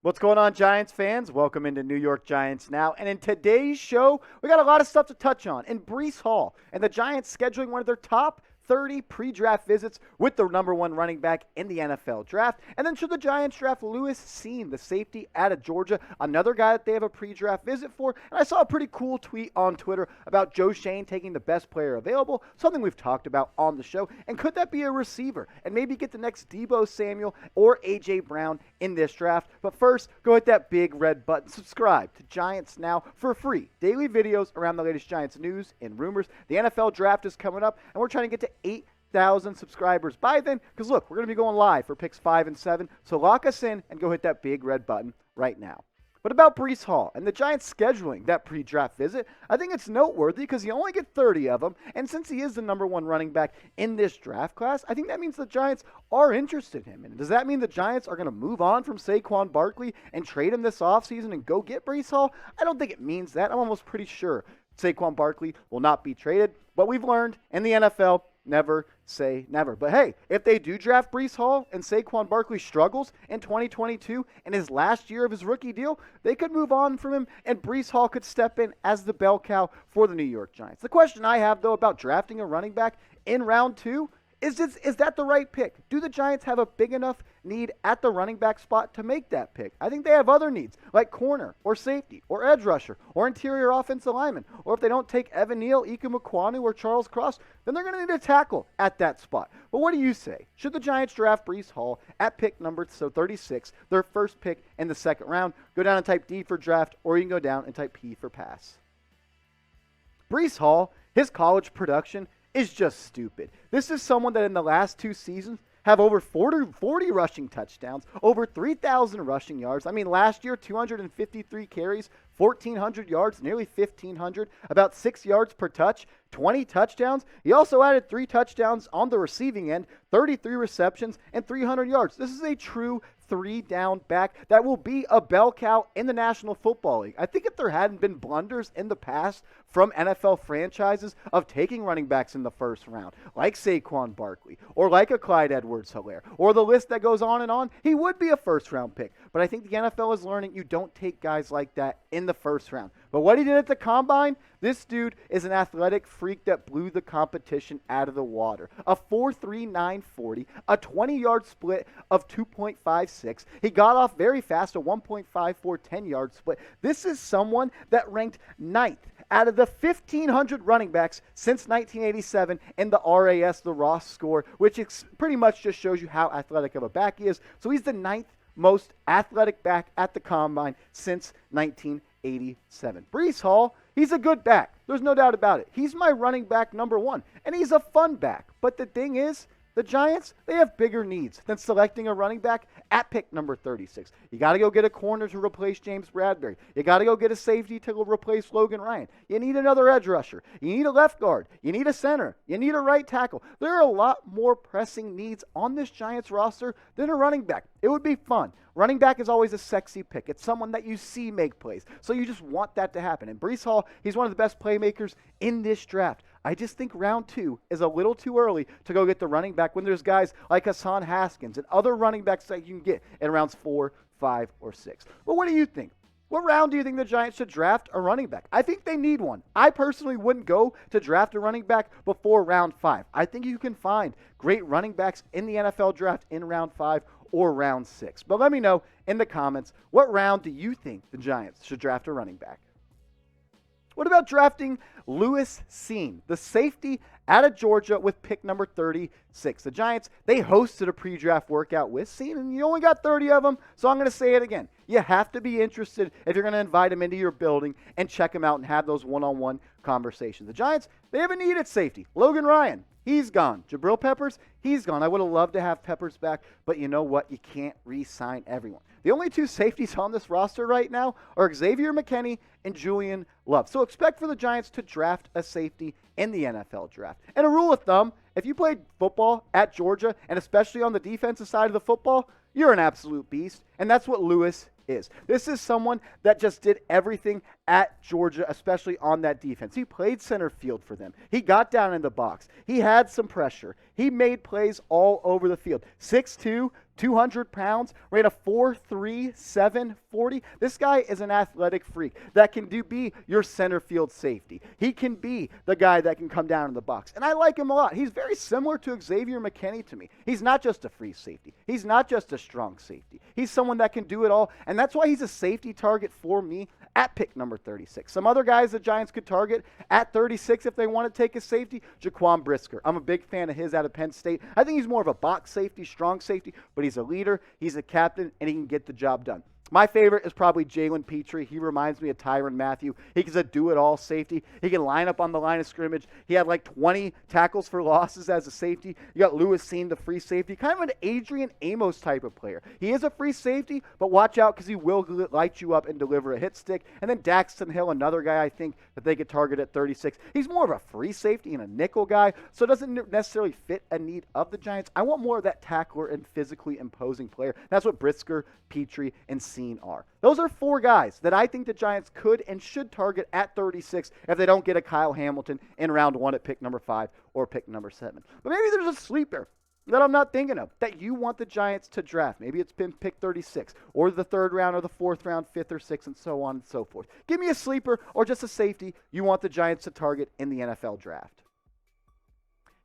What's going on, Giants fans? Welcome into New York Giants Now. And in today's show, we got a lot of stuff to touch on. In Breece Hall and the Giants scheduling one of their top 30 pre-draft visits with the number one running back in the NFL draft. And then should the Giants draft Lewis Cine, the safety out of Georgia, another guy that they have a pre-draft visit for. And I saw a pretty cool tweet on Twitter about Joe Schoen taking the best player available, something we've talked about on the show. And could that be a receiver? And maybe get the next Deebo Samuel or A.J. Brown in this draft. But first, go hit that big red button. Subscribe to Giants Now for free daily videos around the latest Giants news and rumors. The NFL draft is coming up, and we're trying to get to 8,000 subscribers by then, because look, we're going to be going live for picks 5 and 7, so lock us in and go hit that big red button right now. But about Breece Hall and the Giants scheduling that pre-draft visit, I think it's noteworthy because you only get 30 of them, and since he is the number one running back in this draft class, I think that means the Giants are interested in him. And does that mean the Giants are going to move on from Saquon Barkley and trade him this offseason and go get Breece Hall? I don't think it means that. I'm almost pretty sure Saquon Barkley will not be traded, but we've learned in the NFL, never say never. But hey, if they do draft Breece Hall and Saquon Barkley struggles in 2022 in his last year of his rookie deal, they could move on from him and Breece Hall could step in as the bell cow for the New York Giants. The question I have, though, about drafting a running back in round 2 is that the right pick? Do the Giants have a big enough need at the running back spot to make that pick? I think they have other needs, like corner or safety or edge rusher or interior offensive lineman. Or if they don't take Evan Neal, Ike Mekwonu, or Charles Cross, then they're going to need a tackle at that spot. But what do you say? Should the Giants draft Breece Hall at pick number 36, their first pick in the second round? Go down and type D for draft, or you can go down and type P for pass. Breece Hall, his college production is just stupid. This is someone that in the last 2 seasons have over 40 rushing touchdowns, over 3,000 rushing yards. I mean, last year, 253 carries, 1,400 yards, nearly 1,500, about 6 yards per touch, 20 touchdowns. He also added 3 touchdowns on the receiving end, 33 receptions, and 300 yards. This is a true 3-down back that will be a bell cow in the National Football League. I think if there hadn't been blunders in the past from NFL franchises of taking running backs in the first round, like Saquon Barkley, or like a Clyde Edwards-Helaire, or the list that goes on, he would be a first-round pick. But I think the NFL is learning you don't take guys like that in the first round. But what he did at the Combine, this dude is an athletic freak that blew the competition out of the water. A 4.39 40, a 20-yard split of 2.56. He got off very fast, a 1.54 10-yard split. This is someone that ranked 9th out of the 1,500 running backs since 1987 in the RAS, the Ross score, which pretty much just shows you how athletic of a back he is. So he's the 9th most athletic back at the Combine since 1987. Breece Hall, he's a good back. There's no doubt about it. He's my running back number 1, and he's a fun back. But the thing is, the Giants, they have bigger needs than selecting a running back at pick number 36. You got to go get a corner to replace James Bradbury. You got to go get a safety to replace Logan Ryan. You need another edge rusher. You need a left guard. You need a center. You need a right tackle. There are a lot more pressing needs on this Giants roster than a running back. It would be fun. Running back is always a sexy pick. It's someone that you see make plays. So you just want that to happen. And Breece Hall, he's one of the best playmakers in this draft. I just think round 2 is a little too early to go get the running back when there's guys like Hassan Haskins and other running backs that you can get in rounds 4, 5, or 6. Well, what do you think? What round do you think the Giants should draft a running back? I think they need one. I personally wouldn't go to draft a running back before round 5. I think you can find great running backs in the NFL draft in round 5 or round 6. But let me know in the comments, what round do you think the Giants should draft a running back? What about drafting Lewis Cine, the safety out of Georgia with pick number 36? The Giants, they hosted a pre-draft workout with Cine, and you only got 30 of them, so I'm going to say it again. You have to be interested if you're going to invite him into your building and check him out and have those one-on-one conversations. The Giants, they have a need at safety. Logan Ryan, he's gone. Jabril Peppers, he's gone. I would have loved to have Peppers back, but you know what? You can't re-sign everyone. The only 2 safeties on this roster right now are Xavier McKinney and Julian Love. So expect for the Giants to draft a safety in the NFL draft. And a rule of thumb, if you played football at Georgia, and especially on the defensive side of the football, you're an absolute beast. And that's what Lewis is. This is someone that just did everything at Georgia, especially on that defense. He played center field for them. He got down in the box. He had some pressure. He made plays all over the field. 6'2", 200 pounds, ran a 4.3, 7.40. This guy is an athletic freak that can be your center field safety. He can be the guy that can come down in the box. And I like him a lot. He's very similar to Xavier McKinney to me. He's not just a free safety. He's not just a strong safety. He's someone that can do it all. And that's why he's a safety target for me at pick number 36. Some other guys the Giants could target at 36 if they want to take a safety, Jaquan Brisker. I'm a big fan of his out of Penn State. I think he's more of a box safety, strong safety, but he's a leader, he's a captain, and he can get the job done. My favorite is probably Jalen Pitre. He reminds me of Tyrann Mathieu. He's a do-it-all safety. He can line up on the line of scrimmage. He had like 20 tackles for losses as a safety. You got Lewis Cine, the free safety, kind of an Adrian Amos type of player. He is a free safety, but watch out because he will light you up and deliver a hit stick. And then Daxton Hill, another guy I think that they could target at 36. He's more of a free safety and a nickel guy, so it doesn't necessarily fit a need of the Giants. I want more of that tackler and physically imposing player. That's what Brisker, Pitre, and Cine are. Those are four guys that I think the Giants could and should target at 36 if they don't get a Kyle Hamilton in round 1 at pick number 5 or pick number 7. But maybe there's a sleeper that I'm not thinking of that you want the Giants to draft. Maybe it's been pick 36 or the 3rd round or the 4th round, 5th or 6th, and so on and so forth. Give me a sleeper or just a safety you want the Giants to target in the NFL draft.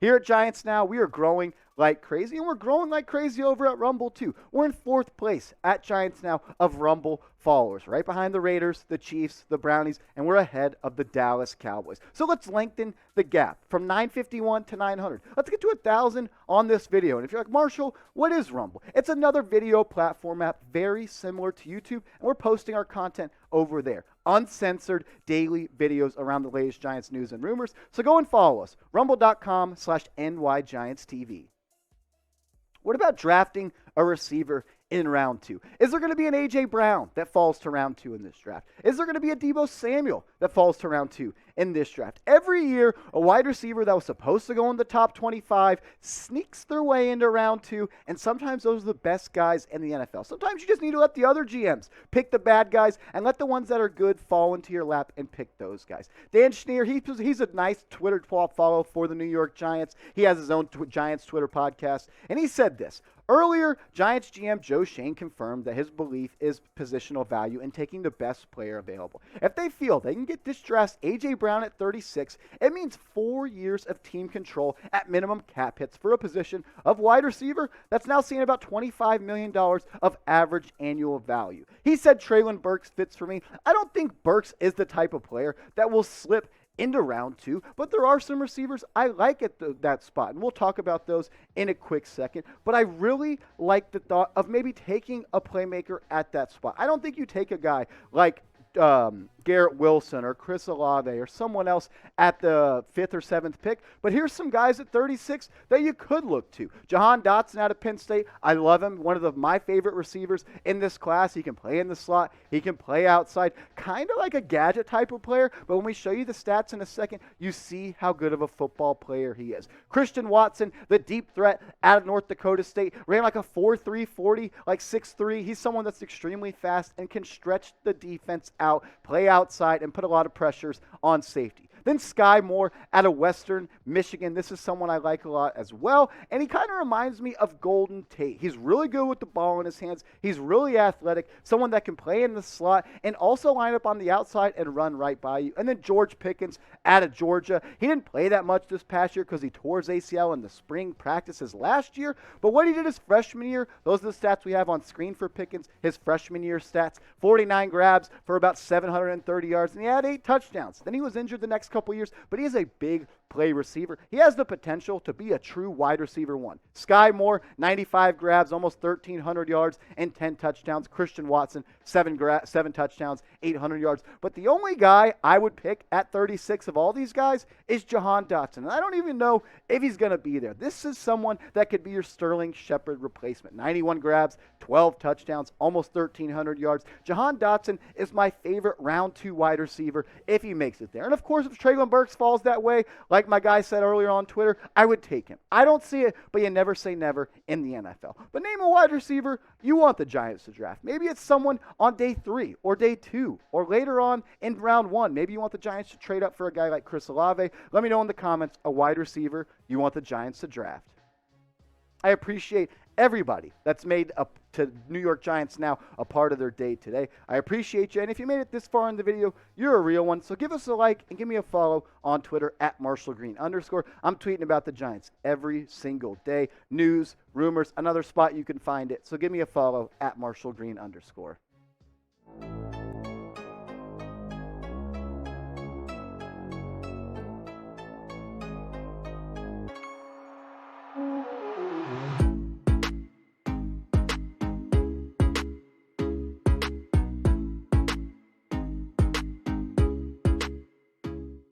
Here at Giants Now, we are growing like crazy, and we're growing like crazy over at Rumble too. We're in 4th place at Giants Now of Rumble followers, right behind the Raiders, the Chiefs, the Brownies, and we're ahead of the Dallas Cowboys. So let's lengthen the gap from 951 to 900. Let's get to 1,000 on this video. And if you're like, Marshall, what is Rumble? It's another video platform app very similar to YouTube, and we're posting our content over there. Uncensored daily videos around the latest Giants news and rumors. So go and follow us, rumble.com/NYGiantsTV. What about drafting a receiver in round 2? Is there going to be an A.J. Brown that falls to round 2 in this draft? Is there going to be a Deebo Samuel that falls to round 2 in this draft? Every year, a wide receiver that was supposed to go in the top 25 sneaks their way into round 2, and sometimes those are the best guys in the NFL. Sometimes you just need to let the other GMs pick the bad guys and let the ones that are good fall into your lap and pick those guys. Dan Schneer, he's a nice Twitter follow for the New York Giants. He has his own Giants Twitter podcast, and he said this. Earlier, Giants GM Joe Schoen confirmed that his belief is positional value in taking the best player available. If they feel they can get this draft A.J. Brown at 36, it means 4 years of team control at minimum cap hits for a position of wide receiver that's now seeing about $25 million of average annual value. He said Treylon Burks fits for me. I don't think Burks is the type of player that will slip into round 2, but there are some receivers I like at that spot, and we'll talk about those in a quick second. But I really like the thought of maybe taking a playmaker at that spot. I don't think you take a guy like Garrett Wilson or Chris Olave or someone else at the 5th or 7th pick. But here's some guys at 36 that you could look to. Jahan Dotson out of Penn State. I love him. One of my favorite receivers in this class. He can play in the slot. He can play outside. Kind of like a gadget type of player. But when we show you the stats in a second, you see how good of a football player he is. Christian Watson, the deep threat out of North Dakota State, ran like a 4.3 40, like 6'3". He's someone that's extremely fast and can stretch the defense out, play outside, and put a lot of pressures on safety. Then Skyy Moore out of Western Michigan. This is someone I like a lot as well. And he kind of reminds me of Golden Tate. He's really good with the ball in his hands. He's really athletic. Someone that can play in the slot and also line up on the outside and run right by you. And then George Pickens out of Georgia. He didn't play that much this past year because he tore his ACL in the spring practices last year. But what he did his freshman year, those are the stats we have on screen for Pickens, his freshman year stats. 49 grabs for about 730 yards, and he had 8 touchdowns. Then he was injured the next couple years, but he is a big play receiver. He has the potential to be a true wide receiver 1. Skyy Moore, 95 grabs, almost 1,300 yards, and 10 touchdowns. Christian Watson, 7 touchdowns, 800 yards. But the only guy I would pick at 36 of all these guys is Jahan Dotson. And I don't even know if he's going to be there. This is someone that could be your Sterling Shepard replacement. 91 grabs, 12 touchdowns, almost 1,300 yards. Jahan Dotson is my favorite round 2 wide receiver if he makes it there. And of course, if Treylon Burks falls that way, like my guy said earlier on Twitter, I would take him. I don't see it, but you never say never in the NFL. But name a wide receiver you want the Giants to draft. Maybe it's someone on day 3 or day 2 or later on in round 1. Maybe you want the Giants to trade up for a guy like Chris Olave. Let me know in the comments a wide receiver you want the Giants to draft. I appreciate everybody that's made up to New York Giants Now a part of their day today. I appreciate you. And if you made it this far in the video, you're a real one. So give us a like and give me a follow on Twitter at @MarshallGreen_. I'm tweeting about the Giants every single day. News, rumors, another spot you can find it. So give me a follow at @MarshallGreen_.